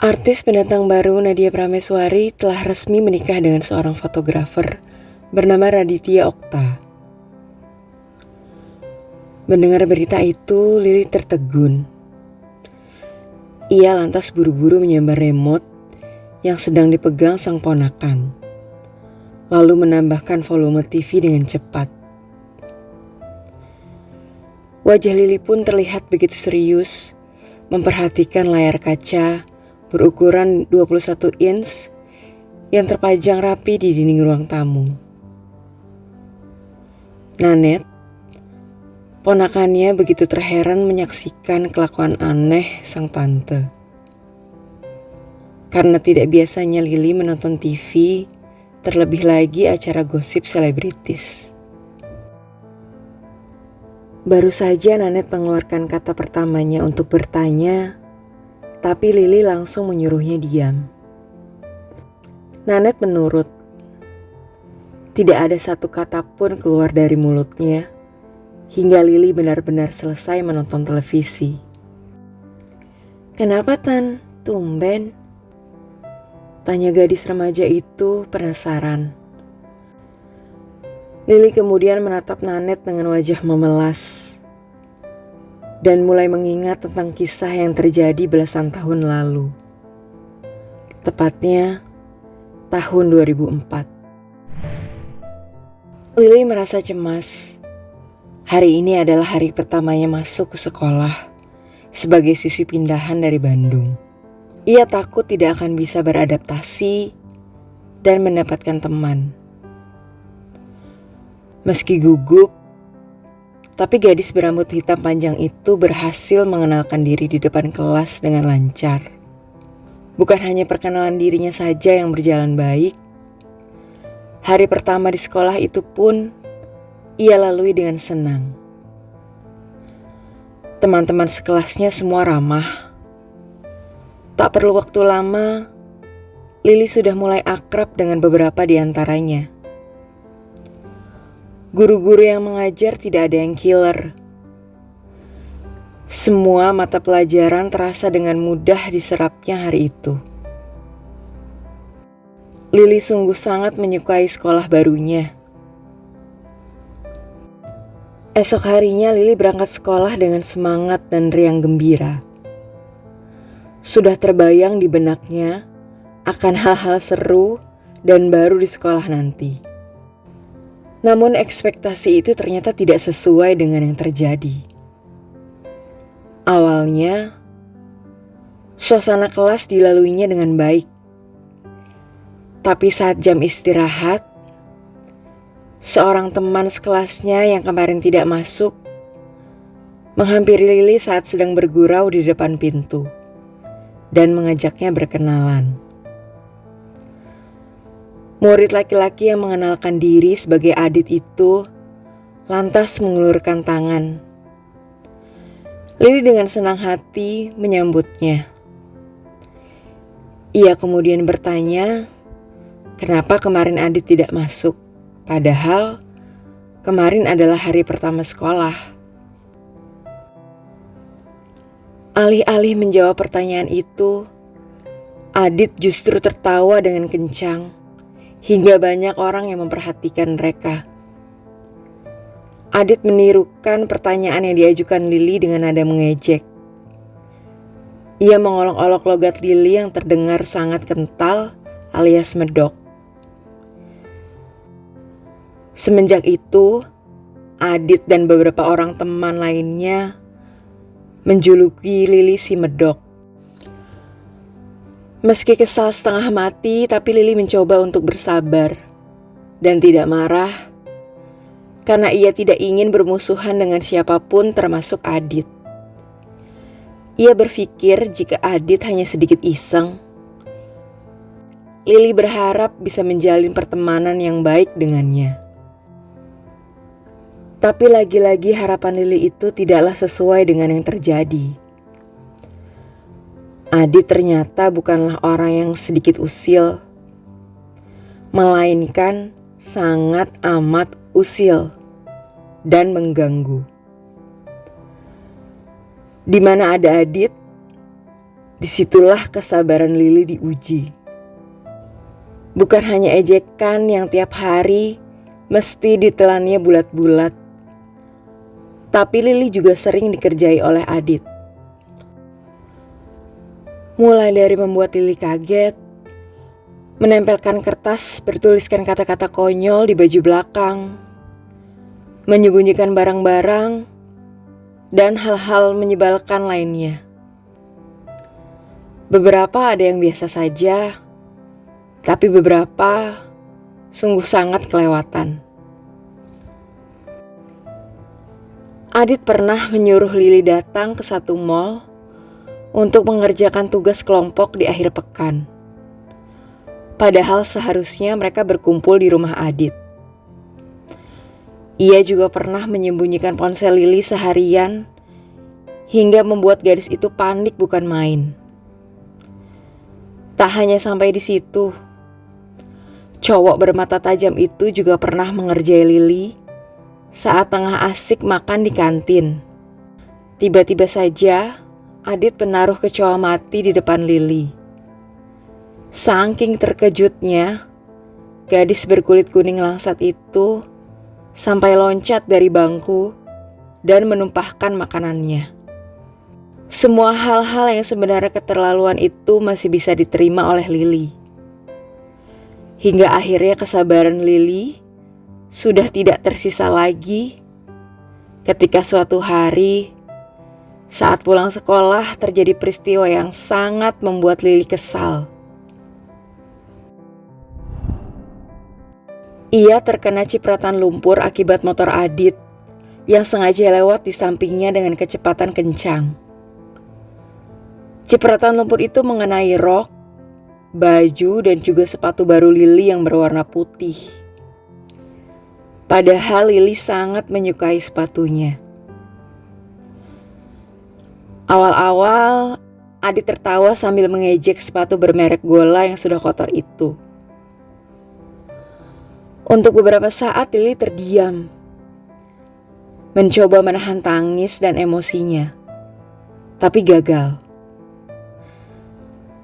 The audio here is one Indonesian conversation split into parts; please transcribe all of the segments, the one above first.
Artis pendatang baru Nadia Prameswari telah resmi menikah dengan seorang fotografer bernama Raditya Okta. Mendengar berita itu, Lili tertegun. Ia lantas buru-buru menyambar remote yang sedang dipegang sang ponakan, lalu menambahkan volume TV dengan cepat. Wajah Lili pun terlihat begitu serius, memperhatikan layar kaca berukuran 21 inch yang terpajang rapi di dinding ruang tamu. Nanet, ponakannya, begitu terheran menyaksikan kelakuan aneh sang tante. Karena tidak biasanya Lili menonton TV, terlebih lagi acara gosip selebritis. Baru saja Nanet mengeluarkan kata pertamanya untuk bertanya, tapi Lili langsung menyuruhnya diam. Nanet menurut. Tidak ada satu kata pun keluar dari mulutnya, hingga Lili benar-benar selesai menonton televisi. "Kenapa, Tan? Tumben?" tanya gadis remaja itu penasaran. Lili kemudian menatap Nanet dengan wajah memelas dan mulai mengingat tentang kisah yang terjadi belasan tahun lalu. Tepatnya tahun 2004. Lili merasa cemas. Hari ini adalah hari pertamanya masuk ke sekolah sebagai siswi pindahan dari Bandung. Ia takut tidak akan bisa beradaptasi dan mendapatkan teman. Meski gugup, tapi gadis berambut hitam panjang itu berhasil mengenalkan diri di depan kelas dengan lancar. Bukan hanya perkenalan dirinya saja yang berjalan baik, hari pertama di sekolah itu pun ia lalui dengan senang. Teman-teman sekelasnya semua ramah. Tak perlu waktu lama, Lili sudah mulai akrab dengan beberapa di antaranya. Guru-guru yang mengajar tidak ada yang killer. Semua mata pelajaran terasa dengan mudah diserapnya hari itu. Lili sungguh sangat menyukai sekolah barunya. Esok harinya Lili berangkat sekolah dengan semangat dan riang gembira. Sudah terbayang di benaknya akan hal-hal seru dan baru di sekolah nanti. Namun ekspektasi itu ternyata tidak sesuai dengan yang terjadi. Awalnya, suasana kelas dilaluinya dengan baik. Tapi saat jam istirahat, seorang teman sekelasnya yang kemarin tidak masuk menghampiri Lili saat sedang bergurau di depan pintu dan mengajaknya berkenalan. Murid laki-laki yang mengenalkan diri sebagai Adit itu lantas mengulurkan tangan. Lili dengan senang hati menyambutnya. Ia kemudian bertanya, kenapa kemarin Adit tidak masuk, padahal kemarin adalah hari pertama sekolah. Alih-alih menjawab pertanyaan itu, Adit justru tertawa dengan kencang. Hingga banyak orang yang memperhatikan mereka. Adit menirukan pertanyaan yang diajukan Lili dengan nada mengejek. Ia mengolok-olok logat Lili yang terdengar sangat kental alias medok. Semenjak itu, Adit dan beberapa orang teman lainnya menjuluki Lili si medok. Meski kesal setengah mati, tapi Lili mencoba untuk bersabar dan tidak marah karena ia tidak ingin bermusuhan dengan siapapun termasuk Adit. Ia berpikir jika Adit hanya sedikit iseng, Lili berharap bisa menjalin pertemanan yang baik dengannya. Tapi lagi-lagi harapan Lili itu tidaklah sesuai dengan yang terjadi. Adit ternyata bukanlah orang yang sedikit usil, melainkan sangat amat usil dan mengganggu. Di mana ada Adit, Disitulah kesabaran Lili diuji. Bukan hanya ejekan yang tiap hari mesti ditelannya bulat-bulat, tapi Lili juga sering dikerjai oleh Adit. Mulai dari membuat Lili kaget, menempelkan kertas bertuliskan kata-kata konyol di baju belakang, menyembunyikan barang-barang, dan hal-hal menyebalkan lainnya. Beberapa ada yang biasa saja, tapi beberapa sungguh sangat kelewatan. Adit pernah menyuruh Lili datang ke satu mall untuk mengerjakan tugas kelompok di akhir pekan. Padahal seharusnya mereka berkumpul di rumah Adit. Ia juga pernah menyembunyikan ponsel Lili seharian hingga membuat gadis itu panik bukan main. Tak hanya sampai di situ, cowok bermata tajam itu juga pernah mengerjai Lili saat tengah asik makan di kantin. Tiba-tiba saja Adit menaruh kecoa mati di depan Lili. Saking terkejutnya, gadis berkulit kuning langsat itu sampai loncat dari bangku dan menumpahkan makanannya. Semua hal-hal yang sebenarnya keterlaluan itu masih bisa diterima oleh Lili. Hingga akhirnya kesabaran Lili sudah tidak tersisa lagi ketika suatu hari saat pulang sekolah terjadi peristiwa yang sangat membuat Lili kesal. Ia terkena cipratan lumpur akibat motor Adit yang sengaja lewat di sampingnya dengan kecepatan kencang. Cipratan lumpur itu mengenai rok, baju, dan juga sepatu baru Lili yang berwarna putih. Padahal Lili sangat menyukai sepatunya. Awal-awal, Adit tertawa sambil mengejek sepatu bermerek Gola yang sudah kotor itu. Untuk beberapa saat Lili terdiam, mencoba menahan tangis dan emosinya, tapi gagal.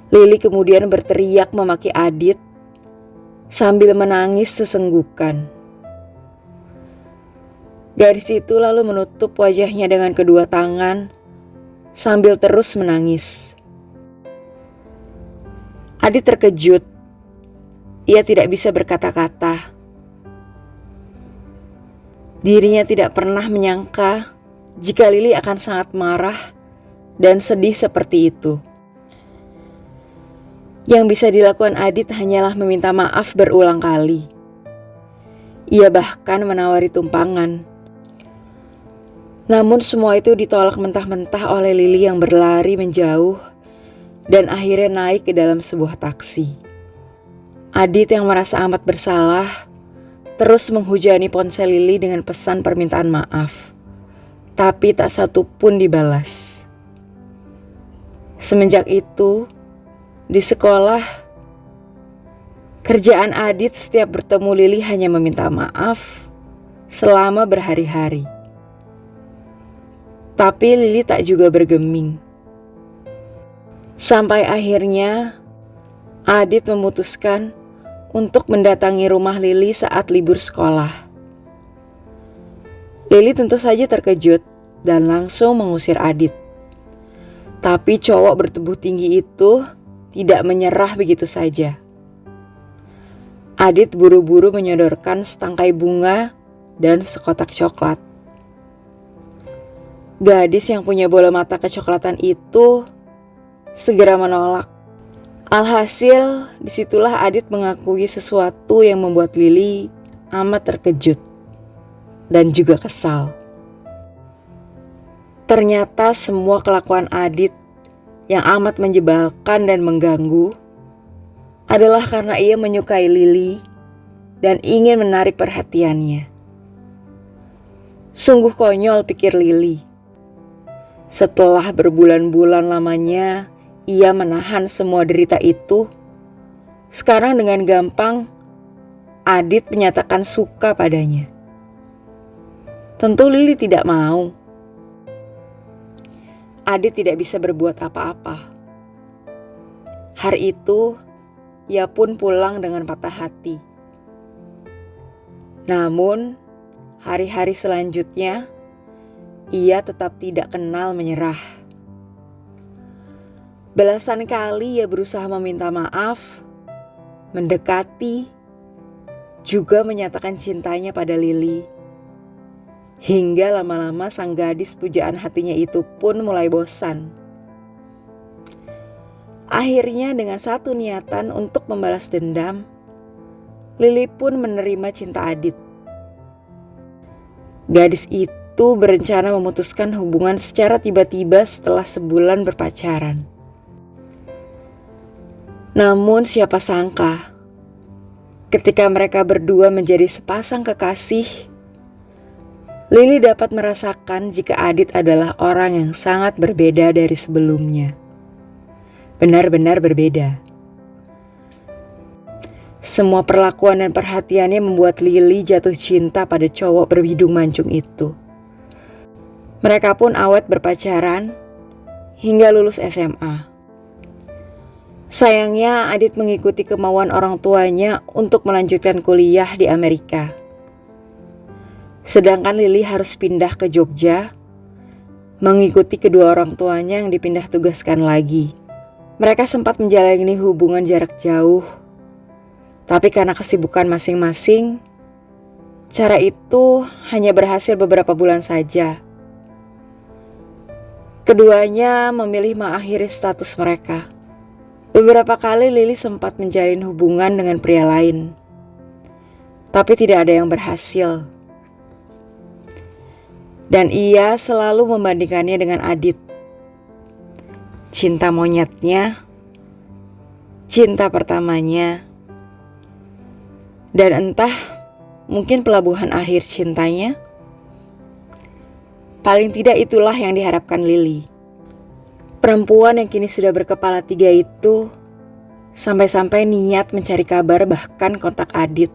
Lili kemudian berteriak memaki Adit sambil menangis sesenggukan. Gadis itu lalu menutup wajahnya dengan kedua tangan sambil terus menangis. Adit terkejut. Ia tidak bisa berkata-kata. Dirinya tidak pernah menyangka jika Lili akan sangat marah dan sedih seperti itu. Yang bisa dilakukan Adit hanyalah meminta maaf berulang kali. Ia bahkan menawari tumpangan. Namun semua itu ditolak mentah-mentah oleh Lili yang berlari menjauh dan akhirnya naik ke dalam sebuah taksi. Adit yang merasa amat bersalah terus menghujani ponsel Lili dengan pesan permintaan maaf. Tapi tak satu pun dibalas. Semenjak itu, di sekolah, kerjaan Adit setiap bertemu Lili hanya meminta maaf selama berhari-hari. Tapi Lili tak juga bergeming. Sampai akhirnya Adit memutuskan untuk mendatangi rumah Lili saat libur sekolah. Lili tentu saja terkejut dan langsung mengusir Adit. Tapi cowok bertubuh tinggi itu tidak menyerah begitu saja. Adit buru-buru menyodorkan setangkai bunga dan sekotak coklat. Gadis yang punya bola mata kecoklatan itu segera menolak. Alhasil, disitulah Adit mengakui sesuatu yang membuat Lili amat terkejut dan juga kesal. Ternyata semua kelakuan Adit yang amat menjebalkan dan mengganggu adalah karena ia menyukai Lili dan ingin menarik perhatiannya. Sungguh konyol, pikir Lili. Setelah berbulan-bulan lamanya ia menahan semua derita itu, sekarang dengan gampang Adit menyatakan suka padanya. Tentu Lili tidak mau. Adit tidak bisa berbuat apa-apa. Hari itu, ia pun pulang dengan patah hati. Namun, hari-hari selanjutnya, ia tetap tidak kenal menyerah. Belasan kali ia berusaha meminta maaf, mendekati, juga menyatakan cintanya pada Lily. Hingga lama-lama sang gadis pujaan hatinya itu pun mulai bosan. Akhirnya dengan satu niatan untuk membalas dendam, Lily pun menerima cinta Adit. Gadis itu berencana memutuskan hubungan secara tiba-tiba setelah sebulan berpacaran. Namun siapa sangka, ketika mereka berdua menjadi sepasang kekasih, Lily dapat merasakan jika Adit adalah orang yang sangat berbeda dari sebelumnya. Benar-benar berbeda. Semua perlakuan dan perhatiannya membuat Lily jatuh cinta pada cowok berbidung mancung itu. Mereka pun awet berpacaran hingga lulus SMA. Sayangnya Adit mengikuti kemauan orang tuanya untuk melanjutkan kuliah di Amerika. Sedangkan Lily harus pindah ke Jogja, mengikuti kedua orang tuanya yang dipindah tugaskan lagi. Mereka sempat menjalani hubungan jarak jauh, tapi karena kesibukan masing-masing, cara itu hanya berhasil beberapa bulan saja. Keduanya memilih mengakhiri status mereka. Beberapa kali Lily sempat menjalin hubungan dengan pria lain, tapi tidak ada yang berhasil. Dan ia selalu membandingkannya dengan Adit. Cinta monyetnya, cinta pertamanya, dan entah mungkin pelabuhan akhir cintanya. Paling tidak itulah yang diharapkan Lily. Perempuan yang kini sudah berkepala 3 itu sampai-sampai niat mencari kabar bahkan kontak Adit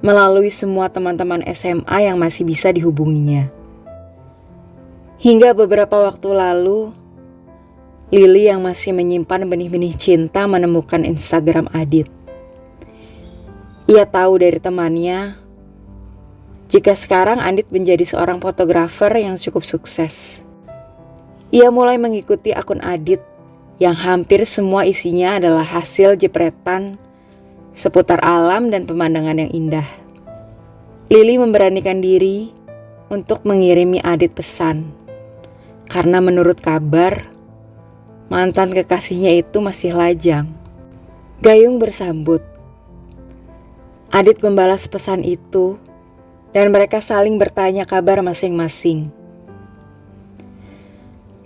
melalui semua teman-teman SMA yang masih bisa dihubunginya. Hingga beberapa waktu lalu, Lily yang masih menyimpan benih-benih cinta menemukan Instagram Adit. Ia tahu dari temannya jika sekarang Adit menjadi seorang fotografer yang cukup sukses. Ia mulai mengikuti akun Adit yang hampir semua isinya adalah hasil jepretan seputar alam dan pemandangan yang indah. Lily memberanikan diri untuk mengirimi Adit pesan. Karena menurut kabar, mantan kekasihnya itu masih lajang. Gayung bersambut. Adit membalas pesan itu dan mereka saling bertanya kabar masing-masing.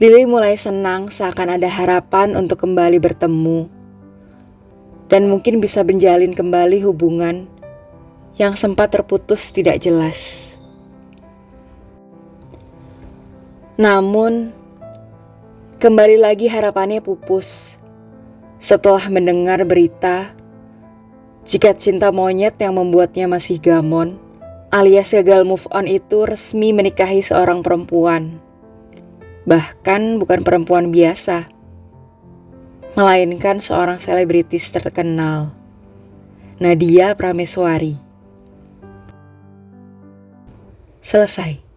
Lily mulai senang seakan ada harapan untuk kembali bertemu dan mungkin bisa menjalin kembali hubungan yang sempat terputus tidak jelas. Namun, kembali lagi harapannya pupus setelah mendengar berita jika cinta monyet yang membuatnya masih gamon alias gagal move on itu resmi menikahi seorang perempuan. Bahkan bukan perempuan biasa, melainkan seorang selebritis terkenal, Nadia Prameswari. Selesai.